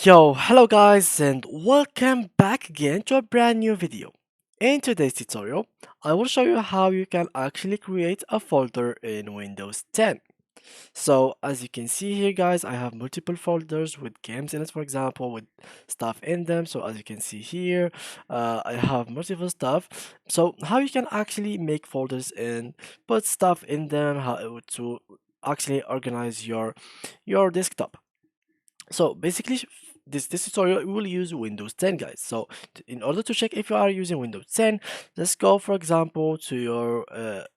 Yo, hello guys and welcome back again to a brand new video. In today's tutorial, I will show you how you can actually create a folder in Windows 10. So as you can see here guys, I have multiple folders with games in it, for example, with stuff in them. So as you can see here, I have multiple stuff. So how you can actually make folders and put stuff in them, how to actually organize your desktop. So basically, this tutorial we will use Windows 10, guys. So in order to check if you are using Windows 10, let's go, for example, to your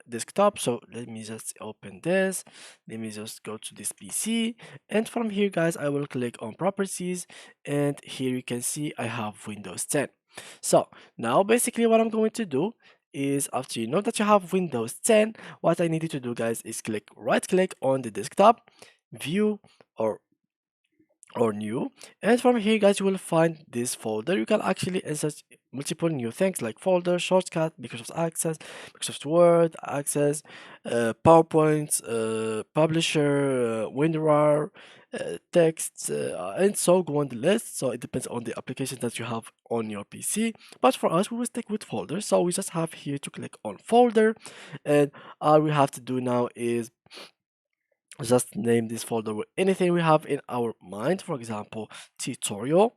desktop. So let me just open this. Let me just go to this PC, and from here, guys, I will click on Properties, and here you can see I have Windows 10. So now, basically, what I'm going to do is, after you know that you have Windows 10, what I need you to do, guys, is right click on the desktop, view, or new, and from here, guys, you will find this folder. You can actually insert multiple new things like folder, shortcut, Microsoft Access, Microsoft Word, Access, PowerPoint, Publisher, WinRAR, text, and so go on the list. So it depends on the application that you have on your PC, but for us we will stick with folder. So we just have here to click on folder, and all we have to do now is just name this folder with anything we have in our mind, for example, tutorial.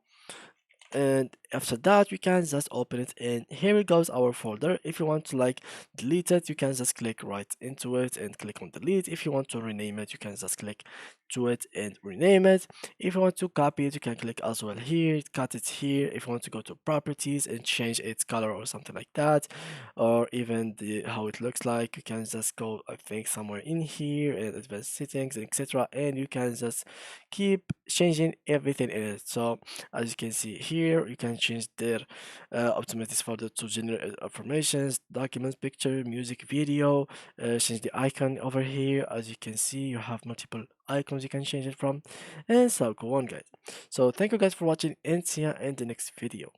And after that, we can just open it, and here it goes, our folder. If you want to delete it, you can just click right into it and click on delete. If you want to rename it, you can just click to it and rename it. If you want to copy it, you can click as well here, cut it here. If you want to go to properties and change its color or something like that, or even the how it looks like, you can just go, I think, somewhere in here and advanced settings, etc., and you can just keep changing everything in it. So as you can see here, you can change their optimize this folder to generate informations, documents, picture, music, video. Change the icon over here. As you can see, you have multiple icons you can change it from, and so go on, guys. So thank you guys for watching, and see you in the next video.